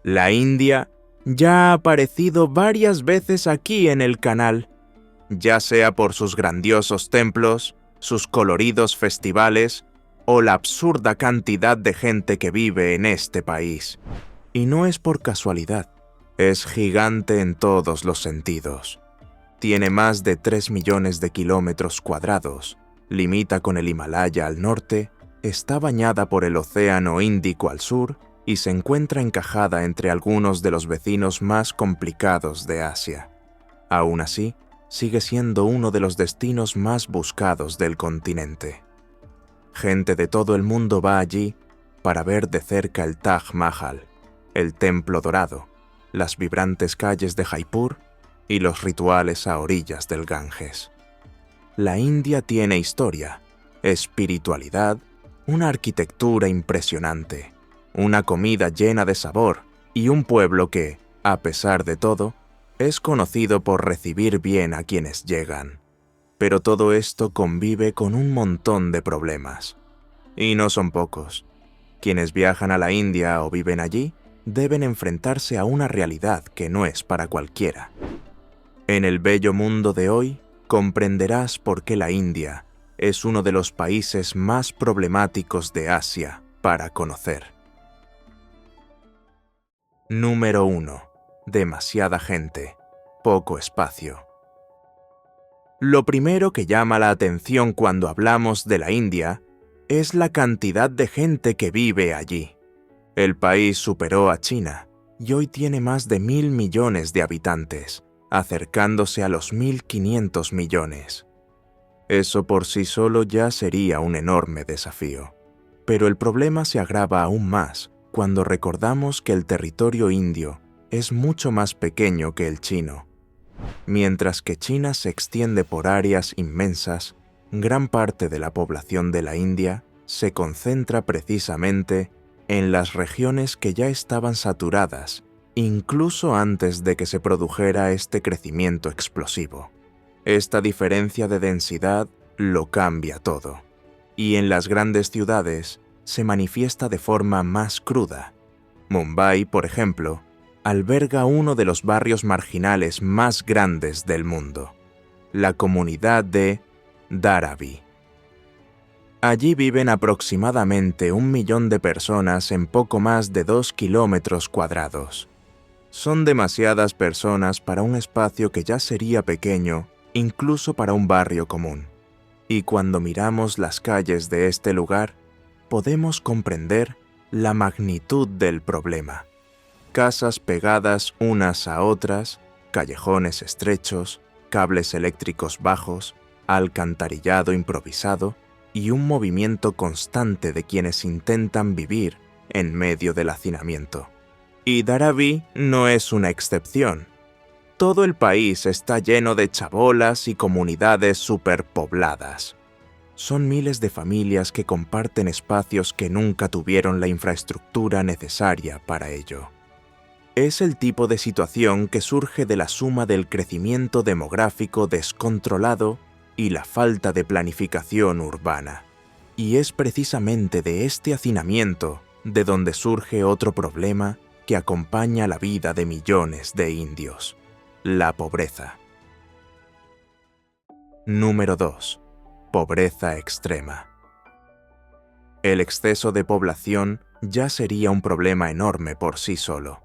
La India ya ha aparecido varias veces aquí en el canal, ya sea por sus grandiosos templos, sus coloridos festivales o la absurda cantidad de gente que vive en este país. Y no es por casualidad, es gigante en todos los sentidos. Tiene más de 3 millones de kilómetros cuadrados, limita con el Himalaya al norte, está bañada por el Océano Índico al sur y se encuentra encajada entre algunos de los vecinos más complicados de Asia. Aún así, sigue siendo uno de los destinos más buscados del continente. Gente de todo el mundo va allí para ver de cerca el Taj Mahal, el Templo Dorado, las vibrantes calles de Jaipur y los rituales a orillas del Ganges. La India tiene historia, espiritualidad, una arquitectura impresionante, una comida llena de sabor y un pueblo que, a pesar de todo, es conocido por recibir bien a quienes llegan. Pero todo esto convive con un montón de problemas. Y no son pocos. Quienes viajan a la India o viven allí deben enfrentarse a una realidad que no es para cualquiera. En el bello mundo de hoy, comprenderás por qué la India es uno de los países más problemáticos de Asia para conocer. Número 1. Demasiada gente, poco espacio. Lo primero que llama la atención cuando hablamos de la India es la cantidad de gente que vive allí. El país superó a China y hoy tiene más de 1.000 millones de habitantes, acercándose a los 1.500 millones. Eso por sí solo ya sería un enorme desafío. Pero el problema se agrava aún más cuando recordamos que el territorio indio es mucho más pequeño que el chino. Mientras que China se extiende por áreas inmensas, gran parte de la población de la India se concentra precisamente en las regiones que ya estaban saturadas, incluso antes de que se produjera este crecimiento explosivo. Esta diferencia de densidad lo cambia todo, y en las grandes ciudades se manifiesta de forma más cruda. Mumbai, por ejemplo, alberga uno de los barrios marginales más grandes del mundo, la comunidad de Dharavi. Allí viven aproximadamente 1 millón de personas en poco más de 2 kilómetros cuadrados. Son demasiadas personas para un espacio que ya sería pequeño, incluso para un barrio común. Y cuando miramos las calles de este lugar, podemos comprender la magnitud del problema. Casas pegadas unas a otras, callejones estrechos, cables eléctricos bajos, alcantarillado improvisado y un movimiento constante de quienes intentan vivir en medio del hacinamiento. Y Dharavi no es una excepción. Todo el país está lleno de chabolas y comunidades superpobladas. Son miles de familias que comparten espacios que nunca tuvieron la infraestructura necesaria para ello. Es el tipo de situación que surge de la suma del crecimiento demográfico descontrolado y la falta de planificación urbana. Y es precisamente de este hacinamiento de donde surge otro problema que acompaña la vida de millones de indios: la pobreza. Número 2. Pobreza extrema. El exceso de población ya sería un problema enorme por sí solo,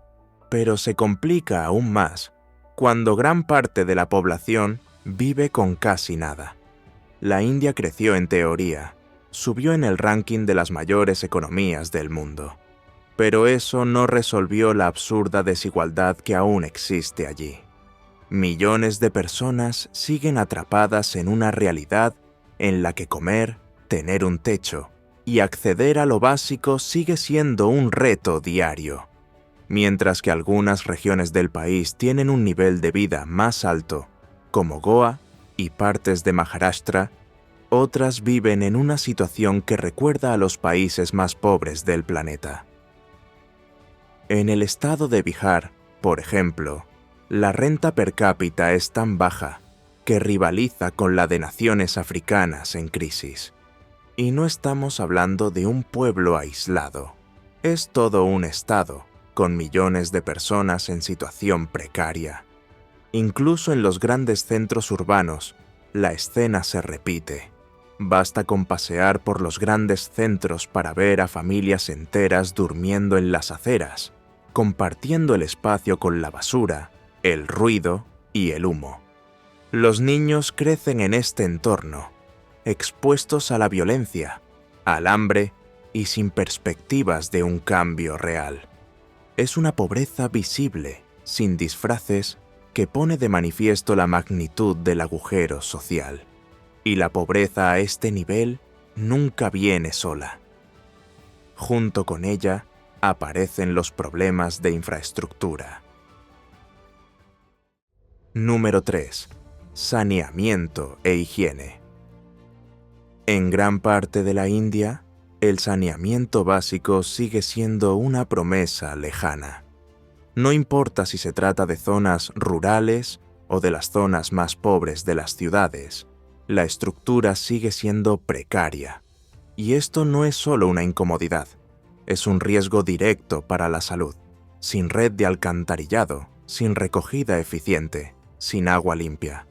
pero se complica aún más cuando gran parte de la población vive con casi nada. La India creció en teoría, subió en el ranking de las mayores economías del mundo, pero eso no resolvió la absurda desigualdad que aún existe allí. Millones de personas siguen atrapadas en una realidad en la que comer, tener un techo y acceder a lo básico sigue siendo un reto diario. Mientras que algunas regiones del país tienen un nivel de vida más alto, como Goa y partes de Maharashtra, otras viven en una situación que recuerda a los países más pobres del planeta. En el estado de Bihar, por ejemplo, la renta per cápita es tan baja que rivaliza con la de naciones africanas en crisis. Y no estamos hablando de un pueblo aislado, es todo un estado, con millones de personas en situación precaria. Incluso en los grandes centros urbanos, la escena se repite. Basta con pasear por los grandes centros para ver a familias enteras durmiendo en las aceras, compartiendo el espacio con la basura, el ruido y el humo. Los niños crecen en este entorno, expuestos a la violencia, al hambre y sin perspectivas de un cambio real. Es una pobreza visible, sin disfraces, que pone de manifiesto la magnitud del agujero social. Y la pobreza a este nivel nunca viene sola. Junto con ella aparecen los problemas de infraestructura. Número 3. Saneamiento e higiene. En gran parte de la India, el saneamiento básico sigue siendo una promesa lejana. No importa si se trata de zonas rurales o de las zonas más pobres de las ciudades, la estructura sigue siendo precaria. Y esto no es solo una incomodidad, es un riesgo directo para la salud. Sin red de alcantarillado, sin recogida eficiente, sin agua limpia.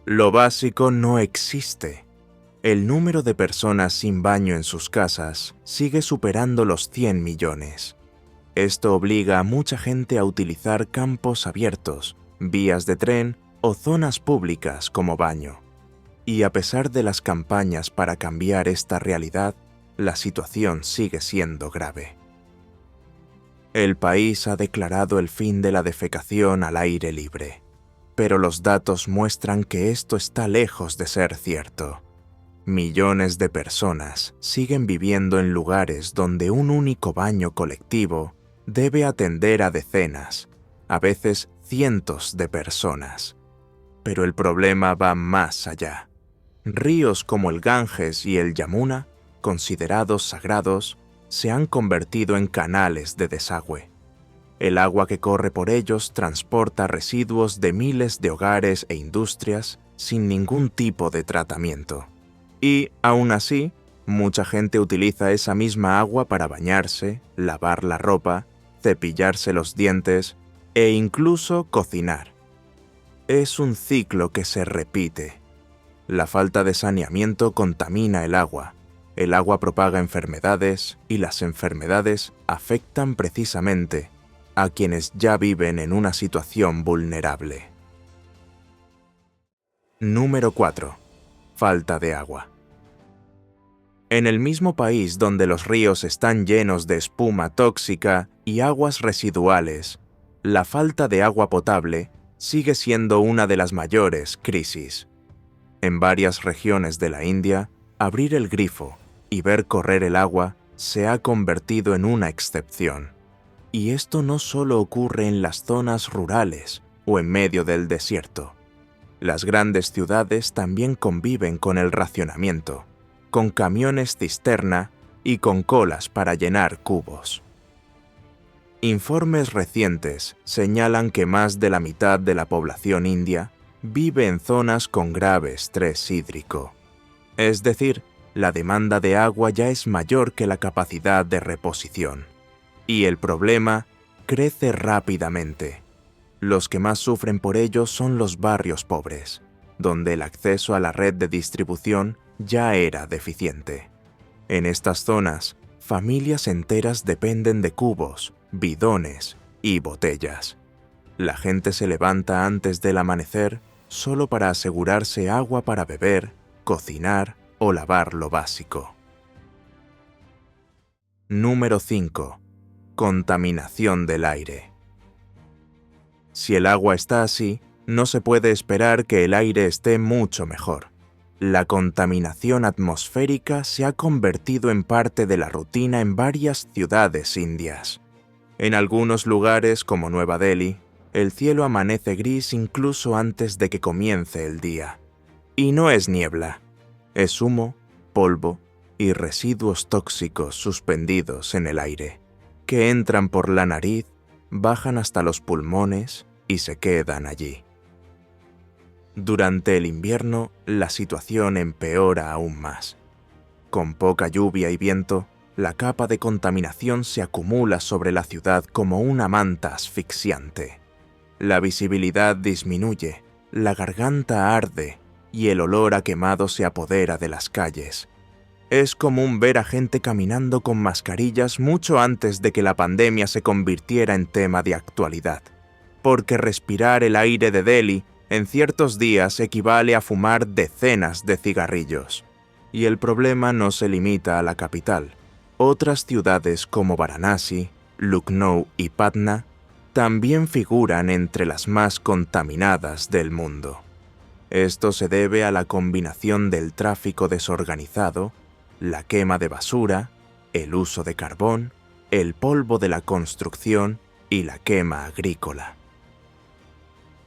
Lo básico no existe. El número de personas sin baño en sus casas sigue superando los 100 millones. Esto obliga a mucha gente a utilizar campos abiertos, vías de tren o zonas públicas como baño. Y a pesar de las campañas para cambiar esta realidad, la situación sigue siendo grave. El país ha declarado el fin de la defecación al aire libre, pero los datos muestran que esto está lejos de ser cierto. Millones de personas siguen viviendo en lugares donde un único baño colectivo debe atender a decenas, a veces cientos de personas. Pero el problema va más allá. Ríos como el Ganges y el Yamuna, considerados sagrados, se han convertido en canales de desagüe. El agua que corre por ellos transporta residuos de miles de hogares e industrias sin ningún tipo de tratamiento. Y, aún así, mucha gente utiliza esa misma agua para bañarse, lavar la ropa, cepillarse los dientes e incluso cocinar. Es un ciclo que se repite. La falta de saneamiento contamina el agua propaga enfermedades y las enfermedades afectan precisamente a quienes ya viven en una situación vulnerable. Número 4. Falta de agua. En el mismo país donde los ríos están llenos de espuma tóxica y aguas residuales, la falta de agua potable sigue siendo una de las mayores crisis. En varias regiones de la India, abrir el grifo y ver correr el agua se ha convertido en una excepción. Y esto no solo ocurre en las zonas rurales o en medio del desierto. Las grandes ciudades también conviven con el racionamiento, con camiones cisterna y con colas para llenar cubos. Informes recientes señalan que más de la mitad de la población india vive en zonas con grave estrés hídrico. Es decir, la demanda de agua ya es mayor que la capacidad de reposición. Y el problema crece rápidamente. Los que más sufren por ello son los barrios pobres, donde el acceso a la red de distribución ya era deficiente. En estas zonas, familias enteras dependen de cubos, bidones y botellas. La gente se levanta antes del amanecer solo para asegurarse agua para beber, cocinar o lavar lo básico. Número 5. Contaminación del aire. Si el agua está así, no se puede esperar que el aire esté mucho mejor. La contaminación atmosférica se ha convertido en parte de la rutina en varias ciudades indias. En algunos lugares, como Nueva Delhi, el cielo amanece gris incluso antes de que comience el día. Y no es niebla, es humo, polvo y residuos tóxicos suspendidos en el aire, que entran por la nariz, bajan hasta los pulmones y se quedan allí. Durante el invierno, la situación empeora aún más. Con poca lluvia y viento, la capa de contaminación se acumula sobre la ciudad como una manta asfixiante. La visibilidad disminuye, la garganta arde y el olor a quemado se apodera de las calles. Es común ver a gente caminando con mascarillas mucho antes de que la pandemia se convirtiera en tema de actualidad, porque respirar el aire de Delhi en ciertos días equivale a fumar decenas de cigarrillos. Y el problema no se limita a la capital. Otras ciudades como Varanasi, Lucknow y Patna también figuran entre las más contaminadas del mundo. Esto se debe a la combinación del tráfico desorganizado, la quema de basura, el uso de carbón, el polvo de la construcción y la quema agrícola.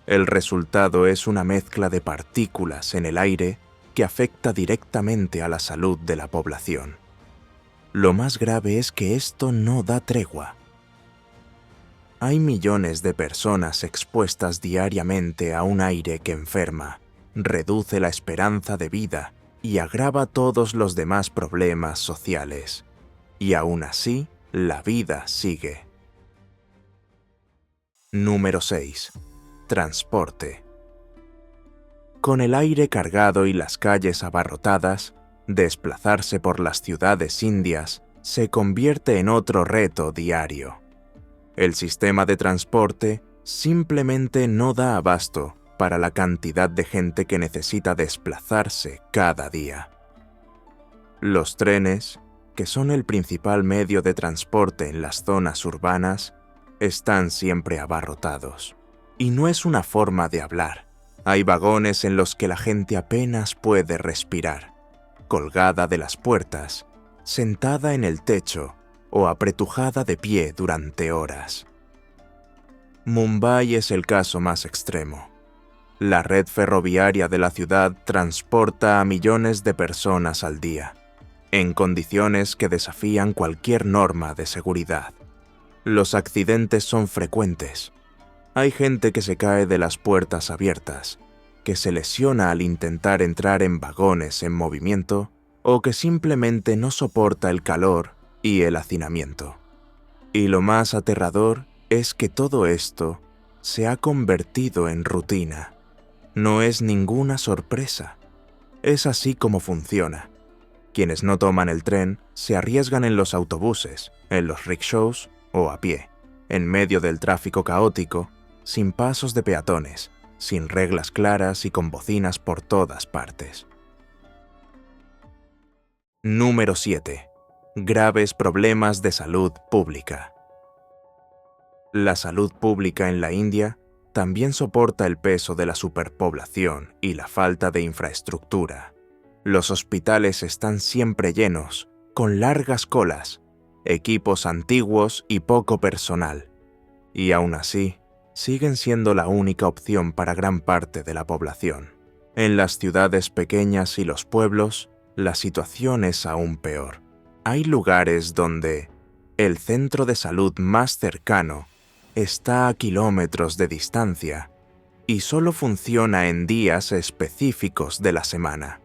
El resultado es una mezcla de partículas en el aire que afecta directamente a la salud de la población. Lo más grave es que esto no da tregua. Hay millones de personas expuestas diariamente a un aire que enferma, reduce la esperanza de vida y agrava todos los demás problemas sociales. Y aún así, la vida sigue. Número 6. Transporte. Con el aire cargado y las calles abarrotadas, desplazarse por las ciudades indias se convierte en otro reto diario. El sistema de transporte simplemente no da abasto para la cantidad de gente que necesita desplazarse cada día. Los trenes, que son el principal medio de transporte en las zonas urbanas, están siempre abarrotados. Y no es una forma de hablar. Hay vagones en los que la gente apenas puede respirar, colgada de las puertas, sentada en el techo o apretujada de pie durante horas. Mumbai es el caso más extremo. La red ferroviaria de la ciudad transporta a millones de personas al día, en condiciones que desafían cualquier norma de seguridad. Los accidentes son frecuentes. Hay gente que se cae de las puertas abiertas, que se lesiona al intentar entrar en vagones en movimiento o que simplemente no soporta el calor y el hacinamiento. Y lo más aterrador es que todo esto se ha convertido en rutina. No es ninguna sorpresa. Es así como funciona. Quienes no toman el tren se arriesgan en los autobuses, en los rickshaws o a pie, en medio del tráfico caótico, sin pasos de peatones, sin reglas claras y con bocinas por todas partes. Número 7. Graves problemas de salud pública. La salud pública en la India también soporta el peso de la superpoblación y la falta de infraestructura. Los hospitales están siempre llenos, con largas colas, equipos antiguos y poco personal. Y aún así, siguen siendo la única opción para gran parte de la población. En las ciudades pequeñas y los pueblos, la situación es aún peor. Hay lugares donde el centro de salud más cercano está a kilómetros de distancia y solo funciona en días específicos de la semana.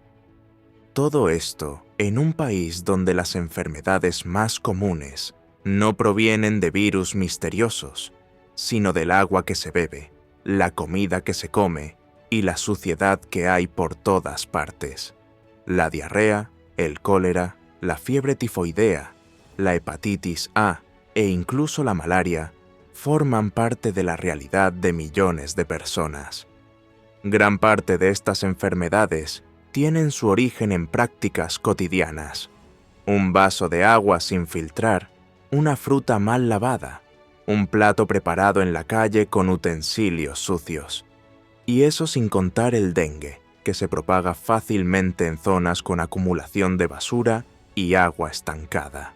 Todo esto en un país donde las enfermedades más comunes no provienen de virus misteriosos, sino del agua que se bebe, la comida que se come y la suciedad que hay por todas partes. La diarrea, el cólera, la fiebre tifoidea, la hepatitis A e incluso la malaria forman parte de la realidad de millones de personas. Gran parte de estas enfermedades tienen su origen en prácticas cotidianas. Un vaso de agua sin filtrar, una fruta mal lavada, un plato preparado en la calle con utensilios sucios. Y eso sin contar el dengue, que se propaga fácilmente en zonas con acumulación de basura y agua estancada.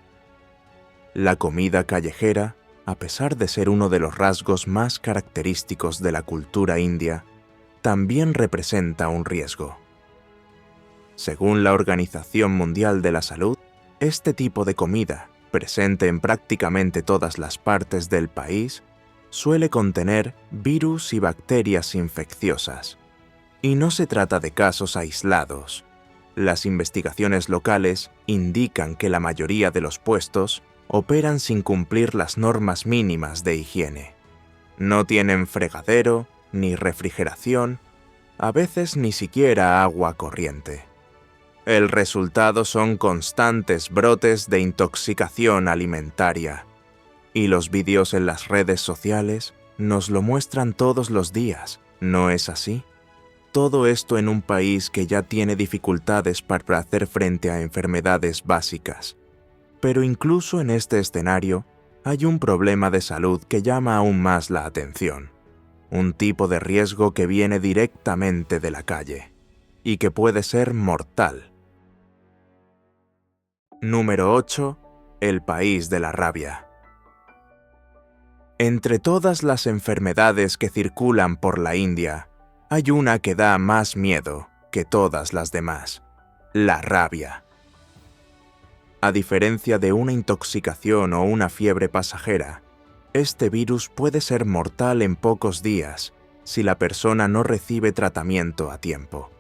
La comida callejera, a pesar de ser uno de los rasgos más característicos de la cultura india, también representa un riesgo. Según la Organización Mundial de la Salud, este tipo de comida, presente en prácticamente todas las partes del país, suele contener virus y bacterias infecciosas. Y no se trata de casos aislados. Las investigaciones locales indican que la mayoría de los puestos operan sin cumplir las normas mínimas de higiene. No tienen fregadero, ni refrigeración, a veces ni siquiera agua corriente. El resultado son constantes brotes de intoxicación alimentaria, y los vídeos en las redes sociales nos lo muestran todos los días, ¿no es así? Todo esto en un país que ya tiene dificultades para hacer frente a enfermedades básicas. Pero incluso en este escenario, hay un problema de salud que llama aún más la atención. Un tipo de riesgo que viene directamente de la calle, y que puede ser mortal. Número 8. El país de la rabia. Entre todas las enfermedades que circulan por la India, hay una que da más miedo que todas las demás: la rabia. A diferencia de una intoxicación o una fiebre pasajera, este virus puede ser mortal en pocos días si la persona no recibe tratamiento a tiempo.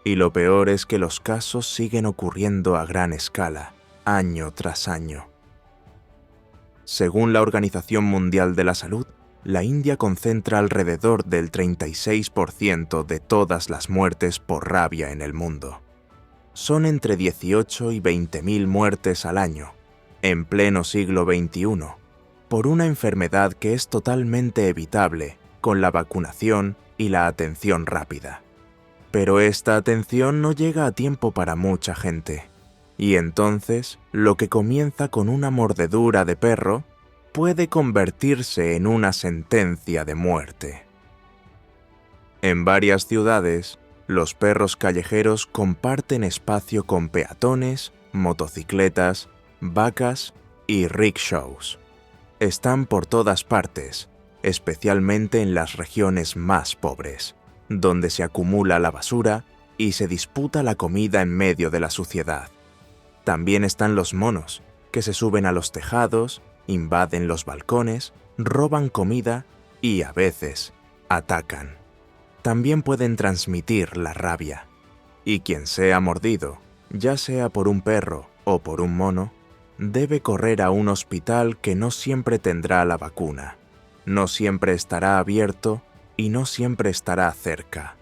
Y lo peor es que los casos siguen ocurriendo a gran escala, año tras año. Según la Organización Mundial de la Salud, la India concentra alrededor del 36% de todas las muertes por rabia en el mundo. Son entre 18 y 20.000 muertes al año, en pleno siglo XXI, por una enfermedad que es totalmente evitable con la vacunación y la atención rápida. Pero esta atención no llega a tiempo para mucha gente, y entonces lo que comienza con una mordedura de perro puede convertirse en una sentencia de muerte. En varias ciudades, los perros callejeros comparten espacio con peatones, motocicletas, vacas y rickshaws. Están por todas partes, especialmente en las regiones más pobres, donde se acumula la basura y se disputa la comida en medio de la suciedad. También están los monos, que se suben a los tejados, invaden los balcones, roban comida y, a veces, atacan. También pueden transmitir la rabia, y quien sea mordido, ya sea por un perro o por un mono, debe correr a un hospital que no siempre tendrá la vacuna, no siempre estará abierto y no siempre estará cerca.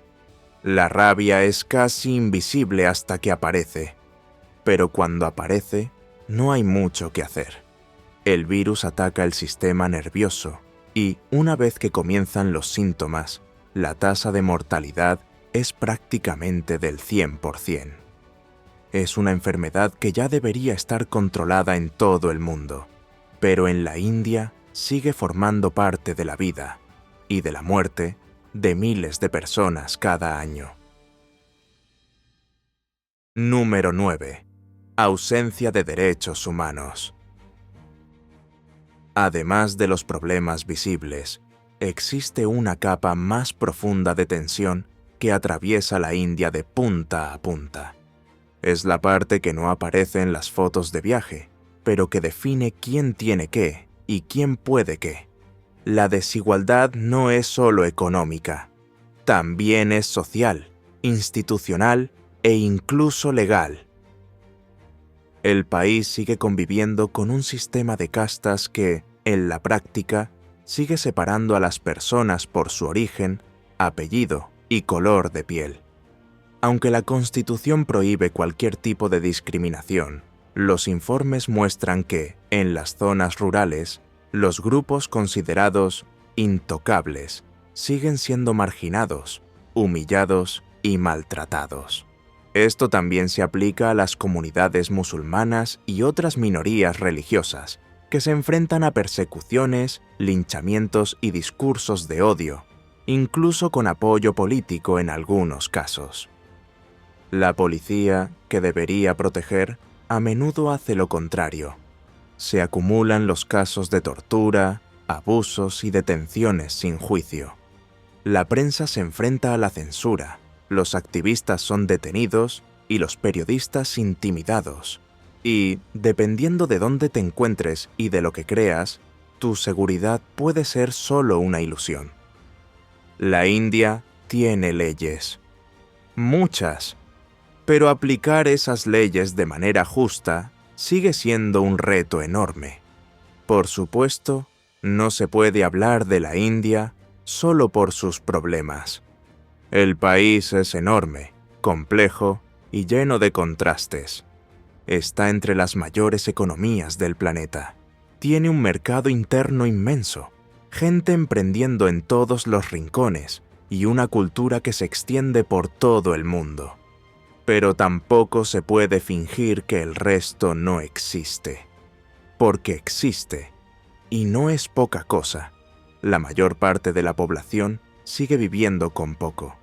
La rabia es casi invisible hasta que aparece, pero cuando aparece, no hay mucho que hacer. El virus ataca el sistema nervioso y, una vez que comienzan los síntomas, la tasa de mortalidad es prácticamente del 100%. Es una enfermedad que ya debería estar controlada en todo el mundo, pero en la India sigue formando parte de la vida y de la muerte de miles de personas cada año. Número 9. Ausencia de derechos humanos. Además de los problemas visibles, existe una capa más profunda de tensión que atraviesa la India de punta a punta. Es la parte que no aparece en las fotos de viaje, pero que define quién tiene qué y quién puede qué. La desigualdad no es solo económica, también es social, institucional e incluso legal. El país sigue conviviendo con un sistema de castas que, en la práctica, sigue separando a las personas por su origen, apellido y color de piel. Aunque la Constitución prohíbe cualquier tipo de discriminación, los informes muestran que, en las zonas rurales, los grupos considerados intocables siguen siendo marginados, humillados y maltratados. Esto también se aplica a las comunidades musulmanas y otras minorías religiosas, que se enfrentan a persecuciones, linchamientos y discursos de odio, incluso con apoyo político en algunos casos. La policía, que debería proteger, a menudo hace lo contrario. Se acumulan los casos de tortura, abusos y detenciones sin juicio. La prensa se enfrenta a la censura, los activistas son detenidos y los periodistas intimidados. Y, dependiendo de dónde te encuentres y de lo que creas, tu seguridad puede ser solo una ilusión. La India tiene leyes. Muchas. Pero aplicar esas leyes de manera justa sigue siendo un reto enorme. Por supuesto, no se puede hablar de la India solo por sus problemas. El país es enorme, complejo y lleno de contrastes. Está entre las mayores economías del planeta. Tiene un mercado interno inmenso, gente emprendiendo en todos los rincones y una cultura que se extiende por todo el mundo. Pero tampoco se puede fingir que el resto no existe. Porque existe, y no es poca cosa. La mayor parte de la población sigue viviendo con poco.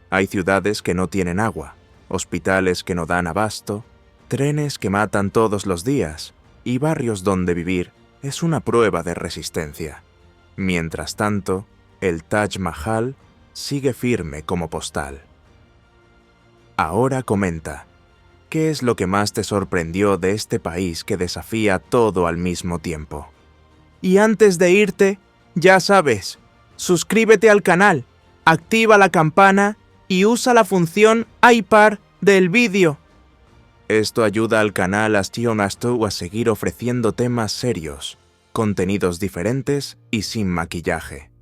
Hay ciudades que no tienen agua, hospitales que no dan abasto, trenes que matan todos los días, y barrios donde vivir es una prueba de resistencia. Mientras tanto, el Taj Mahal sigue firme como postal. Ahora comenta, ¿qué es lo que más te sorprendió de este país que desafía todo al mismo tiempo? Y antes de irte, ya sabes, suscríbete al canal, activa la campana y usa la función iPar del vídeo. Esto ayuda al canal Astionastu a seguir ofreciendo temas serios, contenidos diferentes y sin maquillaje.